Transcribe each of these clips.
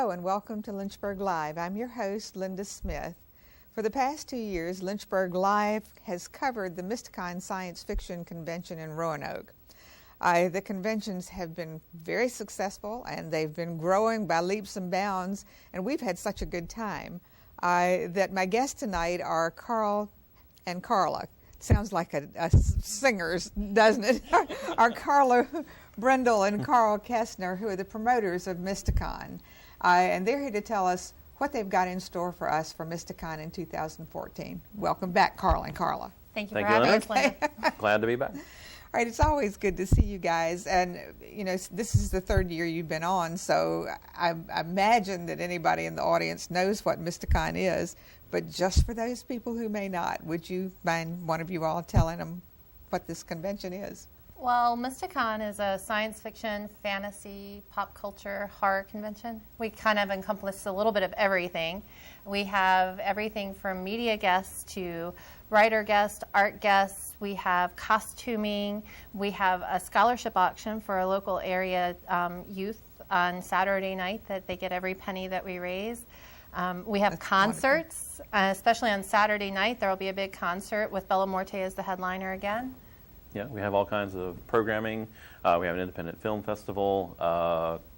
Hello and welcome to Lynchburg Live. I'm your host, Linda Smith. For the past 2 years, Lynchburg Live has covered the Mysticon Science Fiction Convention in Roanoke. The conventions have been very successful and they've been growing by leaps and bounds, and we've had such a good time that my guests tonight are Carl and Carla. Sounds like a singer's, doesn't it? Are Carla Brindle and Carl Kesner, who are the promoters of Mysticon. And they're here to tell us what they've got in store for us for Mysticon in 2014. Welcome back, Carl and Carla. Thank you for having us, Linda. Glad to be back. All right, it's always good to see you guys. And, you know, this is the third year you've been on, so I imagine that anybody in the audience knows what Mysticon is. But just for those people who may not, would you mind one of you all telling them what this convention is? Well, Mysticon is a science fiction, fantasy, pop culture, horror convention. We kind of encompass a little bit of everything. We have everything from media guests to writer guests, art guests. We have costuming. We have a scholarship auction for a local area youth on Saturday night that they get every penny that we raise. We have concerts, especially on Saturday night. There will be a big concert with Bella Morte as the headliner again. Yeah, we have all kinds of programming. We have an independent film festival,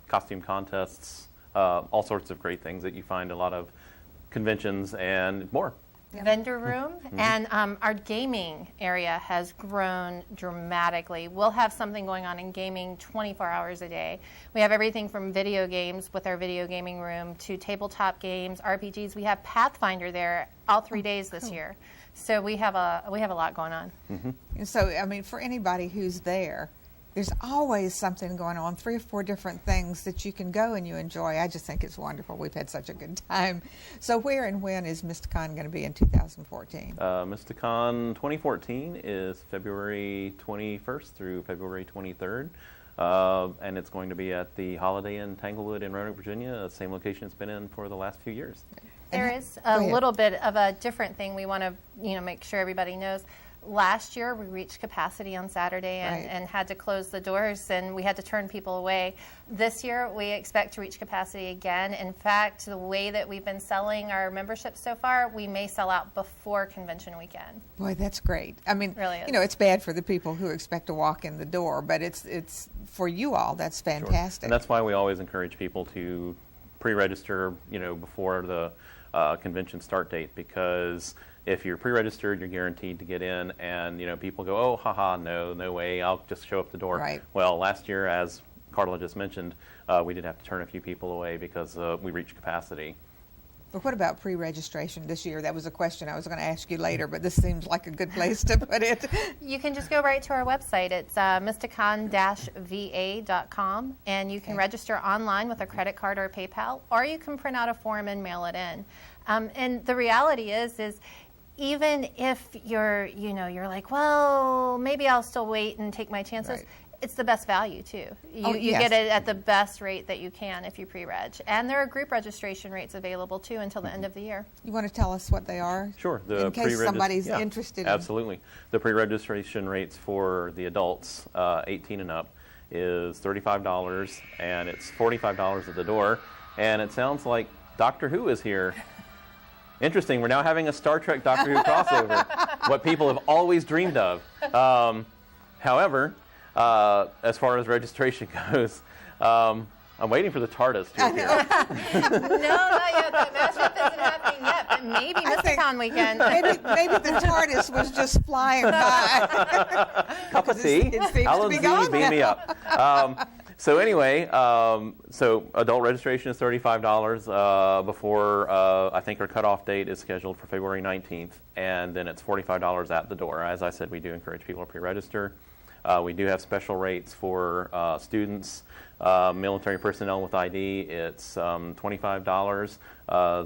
costume contests, all sorts of great things that you find a lot of conventions and more. Vendor room, and our gaming area has grown dramatically. We'll have something going on in gaming 24 hours a day. We have everything from video games with our video gaming room to tabletop games, RPGs. We have Pathfinder there all 3 days this year. So we have a lot going on. And so, I mean, for anybody who's there, there's always something going on, 3 or 4 different things that you can go and you enjoy. I just think it's wonderful. We've had such a good time. So where and when is Mysticon going to be in 2014? Mysticon 2014 is February 21st through February 23rd. And it's going to be at the Holiday Inn Tanglewood in Roanoke, Virginia, the same location it's been in for the last few years. There is a little bit of a different thing we want to make sure everybody knows. Last year, we reached capacity on Saturday and had to close the doors, and we had to turn people away. This year, we expect to reach capacity again. In fact, the way that we've been selling our memberships so far, we may sell out before convention weekend. Boy, that's great. I mean, really is. You know, it's bad for the people who expect to walk in the door, but it's for you all, that's fantastic. Sure. And that's why we always encourage people to pre-register, before the convention start date, because if you're pre-registered, you're guaranteed to get in, and people go, oh, haha, no way, I'll just show up the door. Right. Well, last year, as Carla just mentioned, we did have to turn a few people away because we reached capacity. But what about pre-registration this year? That was a question I was going to ask you later, but this seems like a good place to put it. You can just go right to our website. It's mysticon-va.com, and you can register online with a credit card or PayPal, or you can print out a form and mail it in. And the reality is even if you're like, well, maybe I'll still wait and take my chances. Right. It's the best value too. You get it at the best rate that you can if you pre-reg. And there are group registration rates available too until the end of the year. You want to tell us what they are? Sure. In case somebody's interested. Absolutely. The pre-registration rates for the adults 18 and up is $35, and it's $45 at the door. And it sounds like Doctor Who is here. Interesting. We're now having a Star Trek Doctor Who crossover, what people have always dreamed of. However, as far as registration goes, I'm waiting for the TARDIS to appear. No, not yet. The mashup isn't happening yet, but maybe Mysticon weekend. Maybe the TARDIS was just flying by. Cup of tea. It seems Alan to be Z, gone beam me up. So anyway, so adult registration is $35 before, I think our cutoff date is scheduled for February 19th, and then it's $45 at the door. As I said, we do encourage people to pre-register. We do have special rates for students, military personnel with ID. It's $25.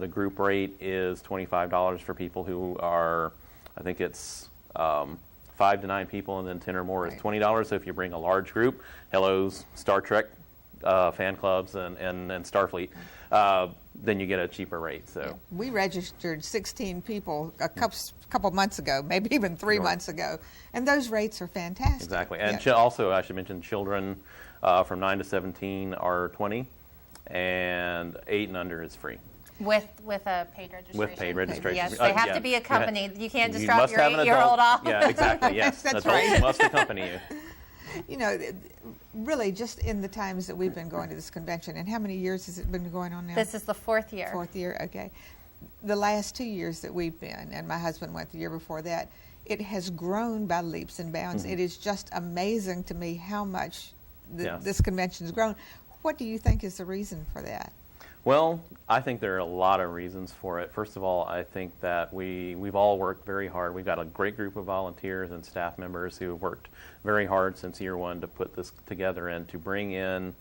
The group rate is $25 for people who are, I think it's 5 to 9 people, and then 10 or more is $20. So if you bring a large group, hellos, Star Trek fan clubs, and Starfleet, then you get a cheaper rate. So we registered 16 people a couple months ago, maybe even 3 months ago, and those rates are fantastic. Exactly. And also, I should mention, children from 9 to 17 are $20, and 8 and under is free. With a paid registration. With paid registration. Yes, they have to be accompanied. You can't just You drop must your have an 8-year-old off. Yeah, exactly. Yes, That's adults right. must accompany you. You know, really, just in the times that we've been going to this convention, and how many years has it been going on now? This is the 4th year. 4th year, okay. The last 2 years that we've been, and my husband went the year before that, it has grown by leaps and bounds. It is just amazing to me how much this convention has grown. What do you think is the reason for that? Well, I think there are a lot of reasons for it. First of all, I think that we've all worked very hard. We've got a great group of volunteers and staff members who have worked very hard since year one to put this together and to bring in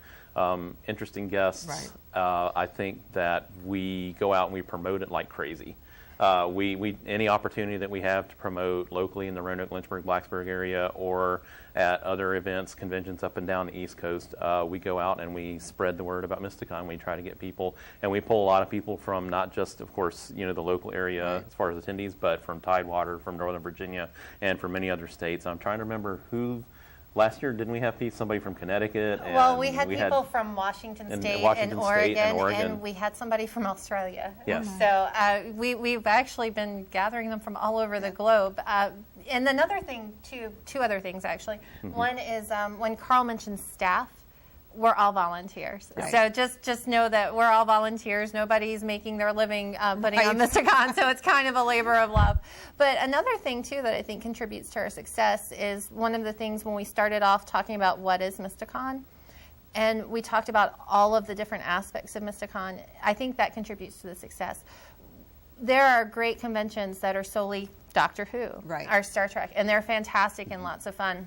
interesting guests. Right. I think that we go out and we promote it like crazy. Any opportunity that we have to promote locally in the Roanoke, Lynchburg, Blacksburg area or at other events, conventions up and down the East Coast, we go out and we spread the word about Mysticon. We try to get people, and we pull a lot of people from not just, of course, the local area as far as attendees, but from Tidewater, from Northern Virginia, and from many other states. I'm trying to remember who. Last year, didn't we have somebody from Connecticut? And well, we had people from Washington State and Oregon, and we had somebody from Australia. Yes. So we've actually been gathering them from all over the globe. And another thing, two other things actually. One is when Carl mentioned staff, we're all volunteers. Right. So just know that we're all volunteers. Nobody's making their living putting on Mysticon, so it's kind of a labor of love. But another thing, too, that I think contributes to our success is one of the things when we started off talking about what is Mysticon, and we talked about all of the different aspects of Mysticon, I think that contributes to the success. There are great conventions that are solely Doctor Who, or Star Trek, and they're fantastic and lots of fun.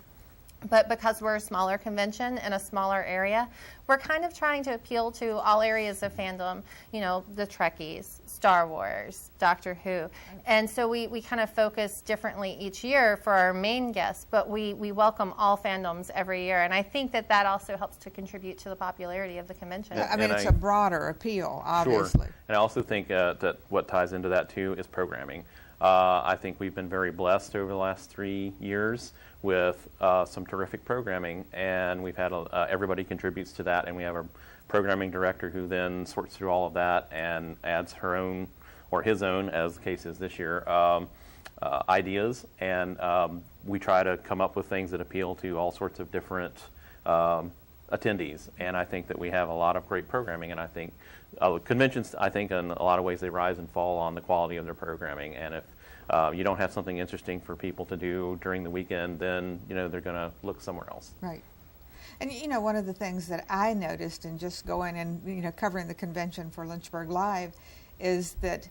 But because we're a smaller convention in a smaller area, we're kind of trying to appeal to all areas of fandom, the Trekkies, Star Wars, Doctor Who. And so we kind of focus differently each year for our main guests, but we welcome all fandoms every year. And I think that also helps to contribute to the popularity of the convention. I mean, it's a broader appeal, obviously. Sure. And I also think that what ties into that, too, is programming. I think we've been very blessed over the last 3 years with some terrific programming, and we've had everybody contributes to that, and we have a programming director who then sorts through all of that and adds her own, or his own, as the case is this year, ideas, and we try to come up with things that appeal to all sorts of different attendees, and I think that we have a lot of great programming, and I think conventions, I think in a lot of ways they rise and fall on the quality of their programming, and if you don't have something interesting for people to do during the weekend, then they're going to look somewhere else. Right. And one of the things that I noticed in just going and covering the convention for Lynchburg Live is that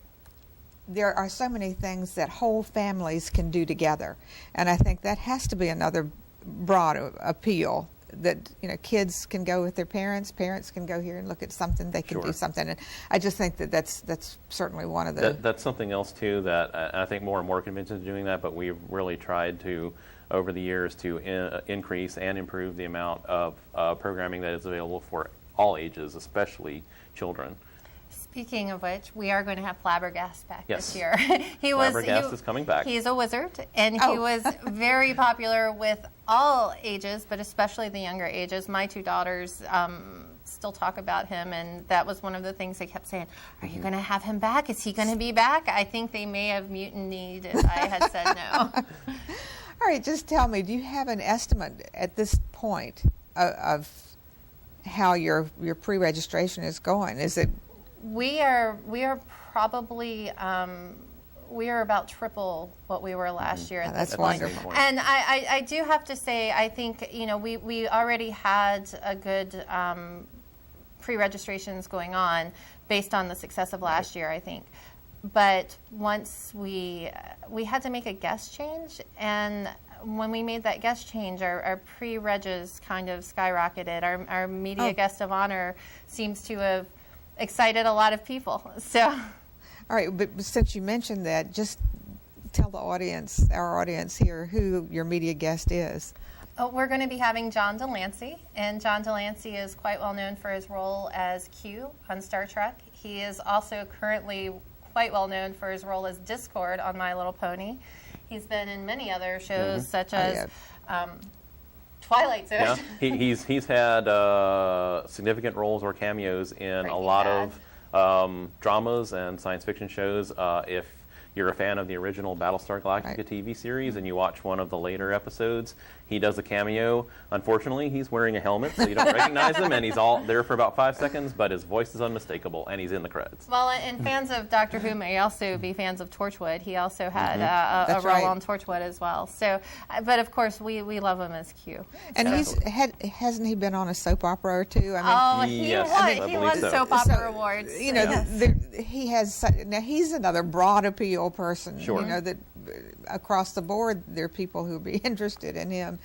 there are so many things that whole families can do together, and I think that has to be another broad appeal. That kids can go with their parents can go here and look at something, they can do something, and I just think that's certainly one of the that's something else too that I think more and more conventions are doing that, but we've really tried to over the years to increase and improve the amount of programming that is available for all ages, especially children. Speaking of which, we are going to have Flabbergast back this year. Flabbergast is coming back. He's a wizard, and he was very popular with all ages, but especially the younger ages. My 2 daughters still talk about him, and that was one of the things they kept saying, are you going to have him back? Is he going to be back? I think they may have mutinied if I had said no. All right, just tell me, do you have an estimate at this point of how your pre-registration is going? Is it... We are probably we are about triple what we were last year at that's this point. wonderful. And I do have to say, I think we already had a good pre-registrations going on based on the success of last year, I think. But once we had to make a guest change, and when we made that guest change, our pre-regs kind of skyrocketed. Our media guest of honor seems to have excited a lot of people. So, all right, but since you mentioned that, just tell the audience, our audience here, who your media guest is. We're going to be having John Delancey, and John Delancey is quite well known for his role as Q on Star Trek. He is also currently quite well known for his role as Discord on My Little Pony. He's been in many other shows such as Twilight Zone. Yeah, he's had significant roles or cameos in Breaking a lot Bad. of dramas and science fiction shows. If you're a fan of the original Battlestar Galactica Right. TV series and you watch one of the later episodes, he does a cameo. Unfortunately, he's wearing a helmet, so you don't recognize him, and he's all there for about 5 seconds, but his voice is unmistakable, and he's in the credits. Well, and fans of Doctor Who may also be fans of Torchwood. He also had a That's role right. on Torchwood as well. So, but of course, we love him as Q. And So- hasn't he been on a soap opera or two? I mean, he Yes, won. I He believe won so. soap opera So, awards. you know, Yes. he has. Now he's another broad appeal person. Sure. You know that across the board there are people who would be interested in him.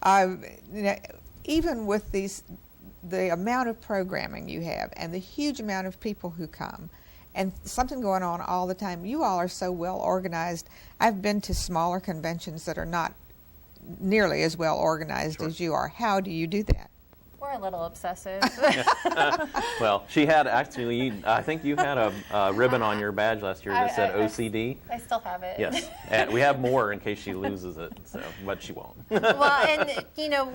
You know, even with the amount of programming you have and the huge amount of people who come, and something going on all the time. You all are so well organized. I've been to smaller conventions that are not nearly as well organized Sure. as you are. How do you do that? We're a little obsessive. Well, she had actually, I think you had a ribbon on your badge last year that said OCD. I still have it. Yes, and we have more in case she loses it, so, but she won't. Well, and you know,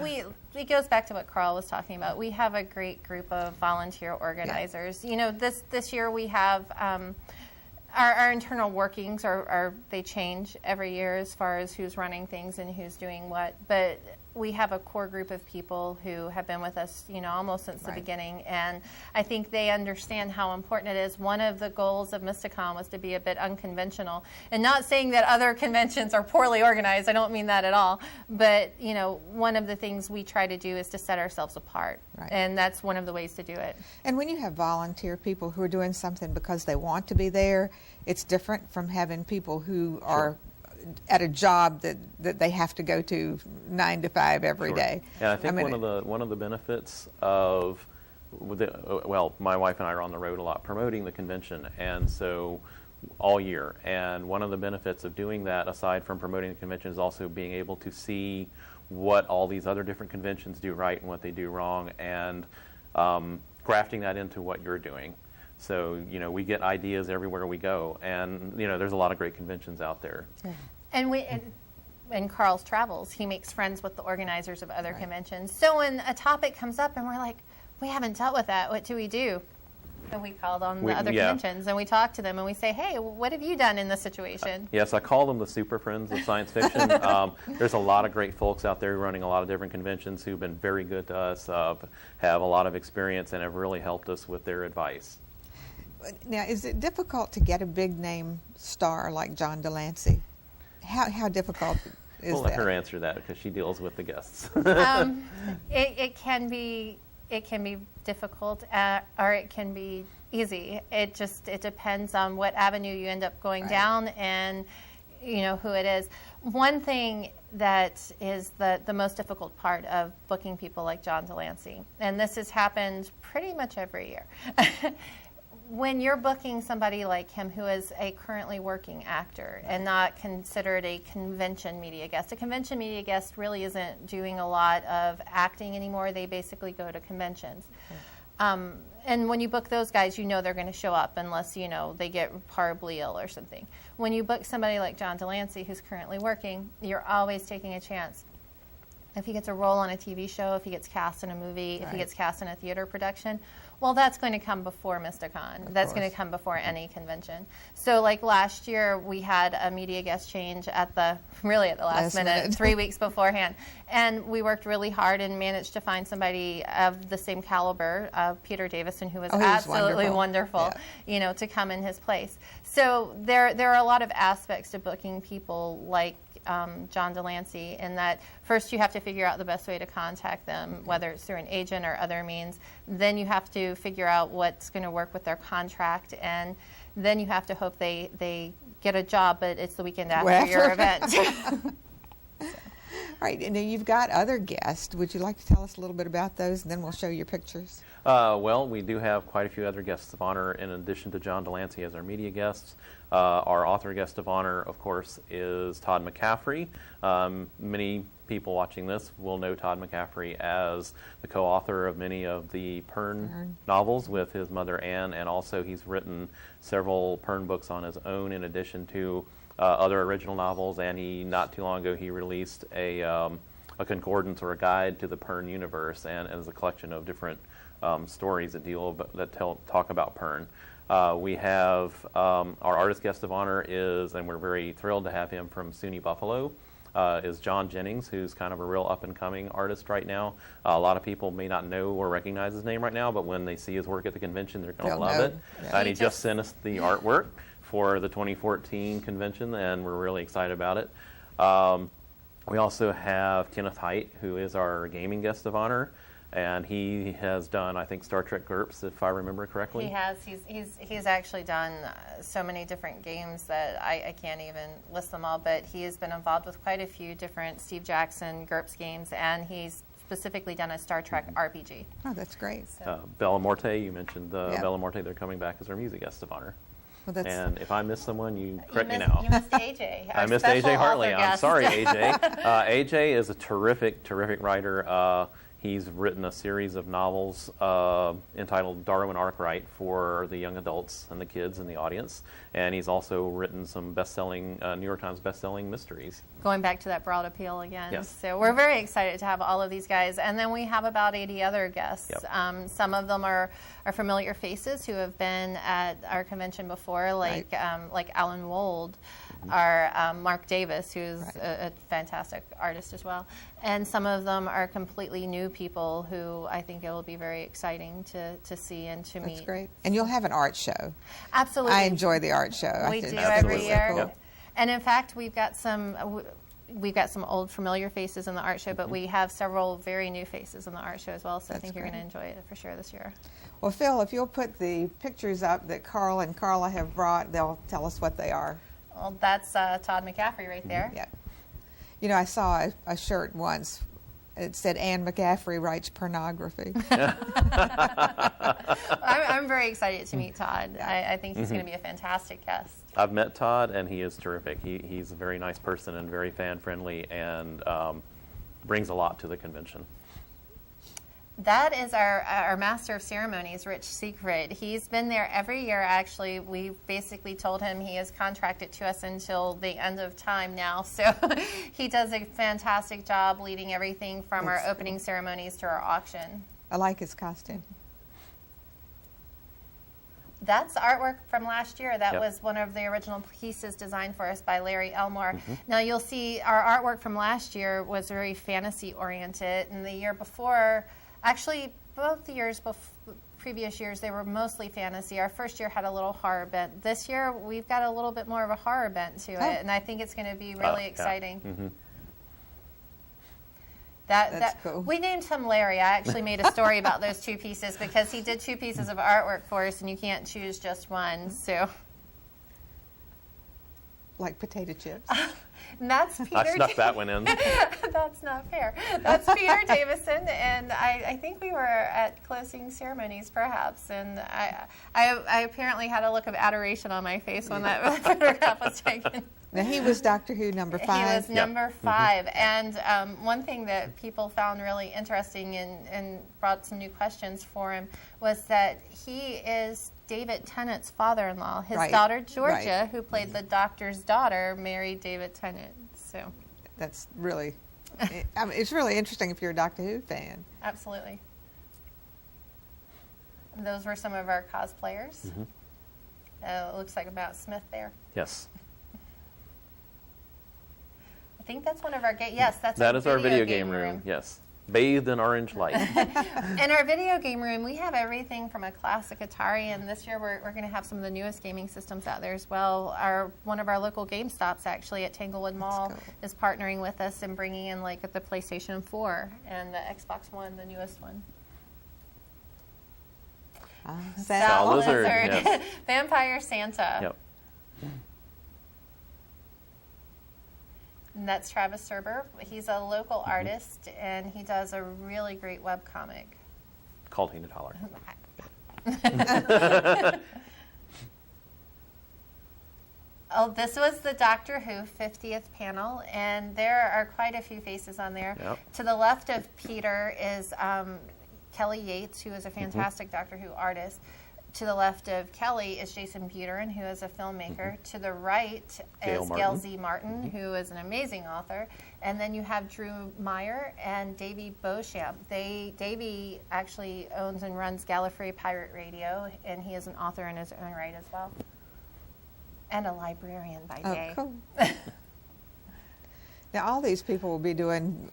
it goes back to what Carl was talking about. We have a great group of volunteer organizers. You know, this year we have our internal workings they change every year as far as who's running things and who's doing what, but we have a core group of people who have been with us, you know, almost since the Right. beginning, and I think they understand how important it is. One of the goals of Mysticon was to be a bit unconventional, and not saying that other conventions are poorly organized. I don't mean that at all, but you know, one of the things we try to do is to set ourselves apart, Right. and that's one of the ways to do it. And when you have volunteer people who are doing something because they want to be there, it's different from having people who are at a job that they have to go to 9 to 5 every Sure. day. And I think mean, one of the benefits of well, my wife and I are on the road a lot promoting the convention, and so all year. And one of the benefits of doing that, aside from promoting the convention, is also being able to see what all these other different conventions do right and what they do wrong, and grafting that into what you're doing. So, you know, we get ideas everywhere we go, and, you know, there's a lot of great conventions out there. And in Carl's travels, he makes friends with the organizers of other conventions. So when a topic comes up and we're like, we haven't dealt with that, what do we do? And we call on the other conventions and we talk to them and we say, hey, what have you done in this situation? Yes, I call them the super friends of science fiction. There's a lot of great folks out there running a lot of different conventions who've been very good to us, have a lot of experience, and have really helped us with their advice. Now, is it difficult to get a big name star like John Delancey? How difficult is We'll that? let her answer that because she deals with the guests. It can be difficult or it can be easy. It depends on what avenue you end up going down and you know who it is. One thing that is the most difficult part of booking people like John Delancey, and this has happened pretty much every year. When you're booking somebody like him who is a currently working actor and not considered a convention media guest, a convention media guest really isn't doing a lot of acting anymore. They basically go to conventions. And when you book those guys, you know they're going to show up unless, you know, they get horribly ill or something. When you book somebody like John Delancey who's currently working, you're always taking a chance. If he gets a role on a TV show, if he gets cast in a movie, if he gets cast in a theater production, well, that's going to come before Mysticon. That's going to come before any convention. So like last year, we had a media guest change at the last minute, 3 weeks beforehand. And we worked really hard and managed to find somebody of the same caliber of Peter Davison, who was absolutely wonderful, you know, to come in his place. So there are a lot of aspects to booking people like John Delancey, in that first you have to figure out the best way to contact them, whether it's through an agent or other means. Then you have to figure out what's going to work with their contract, and then you have to hope they get a job, but it's the weekend after your event. All right, and then you've got other guests. Would you like to tell us a little bit about those, and then we'll show your pictures? Well, we do have quite a few other guests of honor in addition to John Delancey as our media guests. Our author guest of honor, of course, is Todd McCaffrey. Many people watching this will know Todd McCaffrey as the co-author of many of the Pern novels with his mother Anne, and also he's written several Pern books on his own in addition to other original novels, and not too long ago he released a a concordance or a guide to the Pern universe, and as a collection of different stories that talk about Pern. We have our artist guest of honor is, and we're very thrilled to have him from SUNY Buffalo, is John Jennings, who's kind of a real up-and-coming artist right now. A lot of people may not know or recognize his name right now, but when they see his work at the convention, they're going to love it. Yeah. And he just sent us the artwork for the 2014 convention, and we're really excited about it. We also have Kenneth Hite, who is our gaming guest of honor. And he has done, I think, Star Trek GURPS, if I remember correctly. He has. He's actually done so many different games that I can't even list them all. But he has been involved with quite a few different Steve Jackson GURPS games, and he's specifically done a Star Trek RPG. Oh, that's great. So. Bella Morte, you mentioned Bella Morte. They're coming back as our music guest of honor. Well, and if I missed someone, you correct me now. You missed AJ. I missed AJ Hartley. I'm sorry, AJ. AJ is a terrific writer. He's written a series of novels entitled Darwin Arkwright for the young adults and the kids in the audience. And he's also written some New York Times best-selling mysteries. Going back to that broad appeal again. Yes. So we're very excited to have all of these guys. And then we have about 80 other guests. Yep. Some of them are familiar faces who have been at our convention before, like Alan Wold. Our Mark Davis, who's a fantastic artist as well. And some of them are completely new people who I think it will be very exciting to see and to meet. That's great. And you'll have an art show. Absolutely. I enjoy the art show. We do every year. Cool. Yep. And in fact, we've got some old familiar faces in the art show, but we have several very new faces in the art show as well, so I think you're going to enjoy it for sure this year. Well, Phil, if you'll put the pictures up that Carl and Carla have brought, they'll tell us what they are. Well, that's Todd McCaffrey right there. Yeah. You know, I saw a shirt once. It said, Anne McCaffrey writes pornography. I'm very excited to meet Todd. I think he's going to be a fantastic guest. I've met Todd, and he is terrific. He's a very nice person and very fan-friendly, and brings a lot to the convention. That is our Master of Ceremonies, Rich Siegfried. He's been there every year, actually. We basically told him he is contracted to us until the end of time now. So he does a fantastic job leading everything from our opening ceremonies to our auction. I like his costume. That's artwork from last year. That was one of the original pieces designed for us by Larry Elmore. Now you'll see our artwork from last year was very fantasy oriented, and the year before, actually, both the previous years, they were mostly fantasy. Our first year had a little horror bent. This year, we've got a little bit more of a horror bent to it, and I think it's going to be really exciting. That's cool. We named him Larry. I actually made a story about those two pieces because he did two pieces of artwork for us, and you can't choose just one. So, like potato chips. And that's Peter. I snuck that one in. That's not fair. That's Peter Davison, and I think we were at closing ceremonies, perhaps, and I apparently had a look of adoration on my face when that photograph was taken. Now, he was Doctor Who number 5. He was number 5, and one thing that people found really interesting and brought some new questions for him was that he is David Tennant's father-in-law. His daughter, Georgia, who played the Doctor's daughter, married David Tennant. So that's really, it's really interesting if you're a Doctor Who fan. Absolutely. And those were some of our cosplayers. It looks like Matt Smith there. Yes. I think that's one of our that's our video game room. Yes, bathed in orange light. In our video game room, we have everything from a classic Atari, and this year we're going to have some of the newest gaming systems out there as well. One of our local GameStops, actually at Tanglewood Mall, is partnering with us and bringing in the PlayStation 4 and the Xbox One, the newest one. Sal Lizard. Yes. Vampire Santa. Yep. And that's Travis Serber. He's a local artist, and he does a really great webcomic. Called Hated Holler. Oh, this was the Doctor Who 50th panel, and there are quite a few faces on there. Yep. To the left of Peter is Kelly Yates, who is a fantastic Doctor Who artist. to the left of Kelly is Jason Buterin, who is a filmmaker. To the right is Gail Z. Martin, who is an amazing author. And then you have Drew Meyer and Davey Beauchamp. Davey actually owns and runs Gallifrey Pirate Radio, and he is an author in his own right as well. And a librarian by day. Oh, cool. Now, all these people will be doing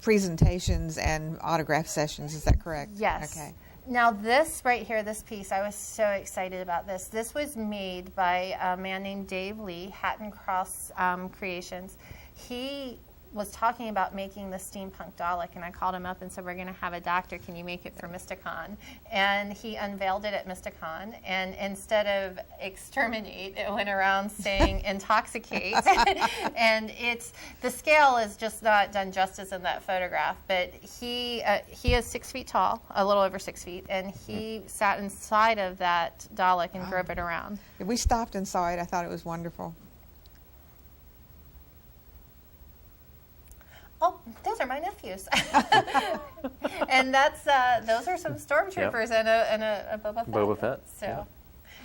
presentations and autograph sessions. Is that correct? Yes. Okay. Now this right here, this piece, I was so excited about this. This was made by a man named Dave Lee, Hatton Cross Creations. He was talking about making the steampunk Dalek, and I called him up and said, we're going to have a doctor. Can you make it for Mysticon? And he unveiled it at Mysticon, and instead of exterminate, it went around saying intoxicate. And the scale is just not done justice in that photograph, but he is 6 feet tall, a little over 6 feet, and he sat inside of that Dalek and drove it around. We stopped and saw it. I thought it was wonderful. Oh, those are my nephews. And those are some stormtroopers and a Boba Fett. Boba Fett. So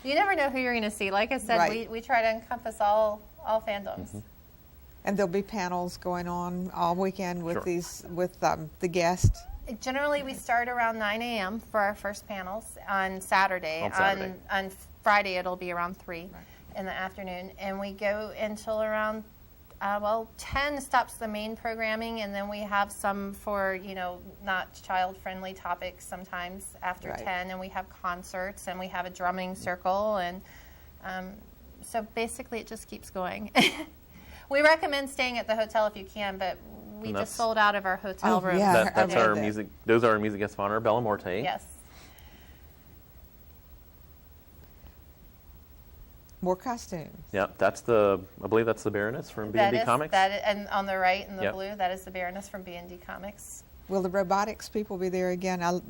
you never know who you're going to see. Like I said, Right. we try to encompass all fandoms. And there'll be panels going on all weekend with Sure. the guests. Generally, we start around 9 a.m. for our first panels on Saturday. On Saturday. On Friday, it'll be around 3 in the afternoon. And we go until around 10 stops the main programming, and then we have some for, not child-friendly topics sometimes after 10, and we have concerts, and we have a drumming circle, and so basically it just keeps going. We recommend staying at the hotel if you can, but we just sold out of our hotel rooms. Yeah. That's our music. Those are our music guests of honor, Bella Morte. Yes. More costumes. Yeah, I believe that's the Baroness from B&D Comics. And on the right in the blue, that is the Baroness from B&D Comics. Will the robotics people be there again? I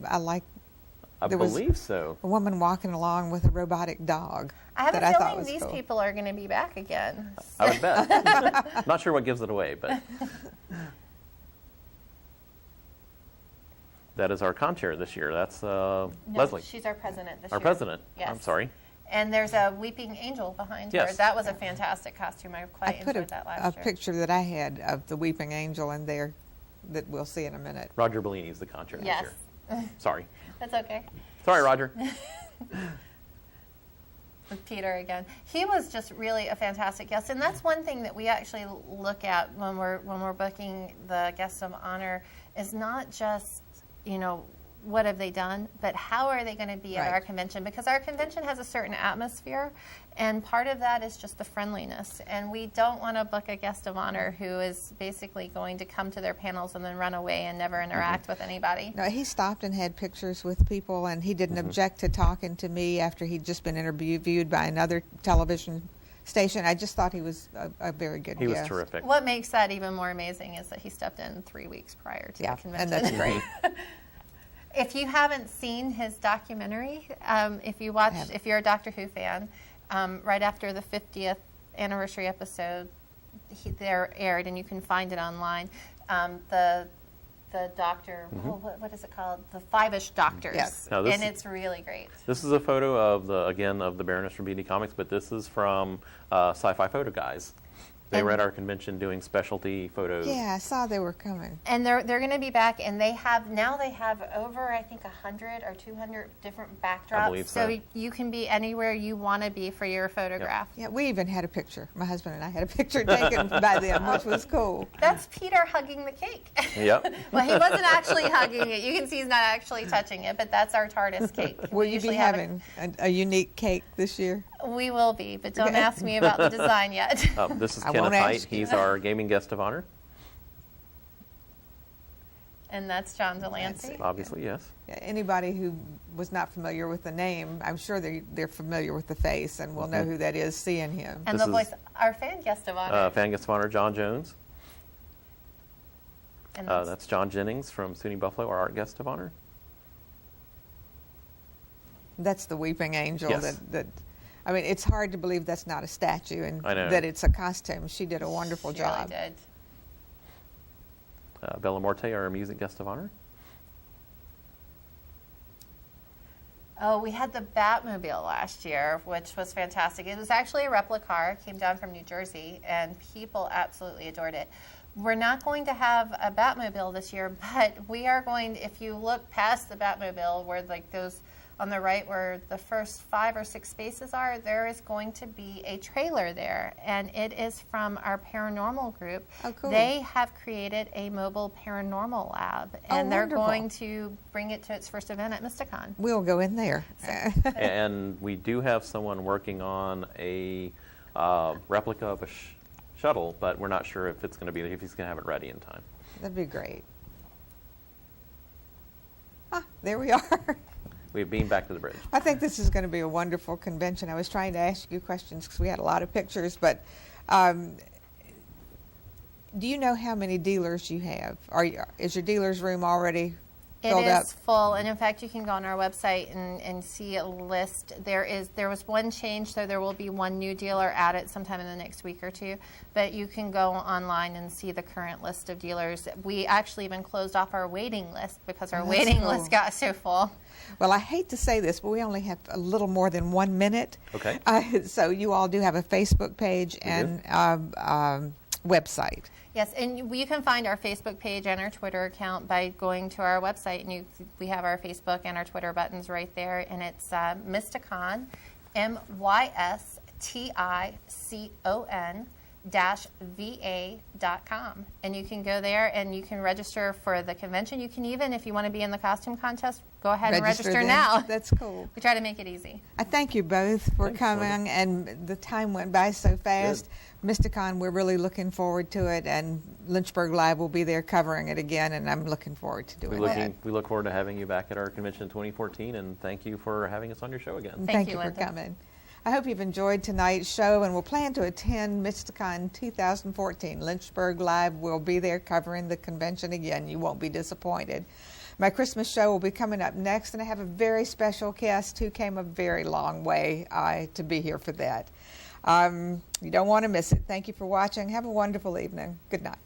There was believe so. a woman walking along with a robotic dog. I have that a I thought feeling was these cool. people are going to be back again. I would bet. Not sure what gives it away, but that is our con-chair this year. That's Leslie. She's our president this year. Our president. Yes. I'm sorry. And there's a weeping angel behind her. Yes. That was a fantastic costume. I I quite put enjoyed that a last year. picture that I had of the weeping angel in there that we'll see in a minute. Roger Bellini's the con-chair Yes. this year. Sorry. That's okay. Sorry, Roger. With Peter again. He was just really a fantastic guest, and that's one thing that we actually look at when we're booking the guests of honor is not just, what have they done, but how are they going to be at our convention? Because our convention has a certain atmosphere, and part of that is just the friendliness. And we don't want to book a guest of honor who is basically going to come to their panels and then run away and never interact with anybody. No, he stopped and had pictures with people, and he didn't object to talking to me after he'd just been interviewed by another television station. I just thought he was a very good guest. He was terrific. What makes that even more amazing is that he stepped in 3 weeks prior to the convention. And that's great. If you haven't seen his documentary, if you're a Doctor Who fan, right after the 50th anniversary episode, they're aired, and you can find it online. The Doctor, what is it called? The Five-ish Doctors. Yes. Now and it's really great. This is a photo of the Baroness from B&D Comics, but this is from Sci-Fi Photo Guys. They were at our convention doing specialty photos. Yeah, I saw they were coming. And they're going to be back, and they have over, I think, 100 or 200 different backdrops. I believe so. You can be anywhere you want to be for your photograph. Yeah, we even had a picture. My husband and I had a picture taken by them, which was cool. That's Peter hugging the cake. Yep. Well, he wasn't actually hugging it. You can see he's not actually touching it, but that's our TARDIS cake. Will you be having a unique cake this year? We will be, but don't ask me about the design yet. This is I Kenneth won't Height. ask you. He's our gaming guest of honor. And that's John Delancey. Obviously, yes. Yeah, anybody who was not familiar with the name, I'm sure they're familiar with the face and will know who that is seeing him. And This the voice, our fan guest of honor. Fan guest of honor, John Jones. And That's John Jennings from SUNY Buffalo, our art guest of honor. That's the weeping angel. Yes. I mean, it's hard to believe that's not a statue and I know. that it's a costume. She did a wonderful She job. really did. Bella Morte, our music guest of honor. Oh, we had the Batmobile last year, which was fantastic. It was actually a replica car. It came down from New Jersey, and people absolutely adored it. We're not going to have a Batmobile this year, but we are going, if you look past the Batmobile, where like those on the right where the first 5 or 6 spaces are, there is going to be a trailer there, and it is from our paranormal group. Oh, cool. They have created a mobile paranormal lab, and they're wonderful. going to bring it to its first event at Mysticon. We'll go in there. And we do have someone working on a replica of a shuttle, but we're not sure if it's going to be if he's going to have it ready in time. That'd be great. Ah, there we are. We've beamed back to the bridge. I think this is going to be a wonderful convention. I was trying to ask you questions because we had a lot of pictures, but do you know how many dealers you have? Is your dealer's room already filled up? It is full, and in fact, you can go on our website and see a list. There was one change, so there will be one new dealer added sometime in the next week or two. But you can go online and see the current list of dealers. We actually even closed off our waiting list because our waiting list got so full. Well, I hate to say this, but we only have a little more than 1 minute. Okay. So you all do have a Facebook page and website. Yes, and you can find our Facebook page and our Twitter account by going to our website, and we have our Facebook and our Twitter buttons right there, and it's Mysticon, mysticon-va.com, and you can go there and you can register for the convention. You can even, if you want to be in the costume contest, go ahead and register now. That's cool. We try to make it easy. I thank you both for coming, and the time went by so fast. Good. Mysticon, we're really looking forward to it, and Lynchburg Live will be there covering it again, and I'm looking forward to doing that. We look forward to having you back at our convention in 2014, and thank you for having us on your show again. Thank you for Linda. coming. I hope you've enjoyed tonight's show, and we'll plan to attend Mysticon 2014. Lynchburg Live will be there covering the convention again. You won't be disappointed. My Christmas show will be coming up next, and I have a very special guest who came a very long way to be here for that. You don't want to miss it. Thank you for watching. Have a wonderful evening. Good night.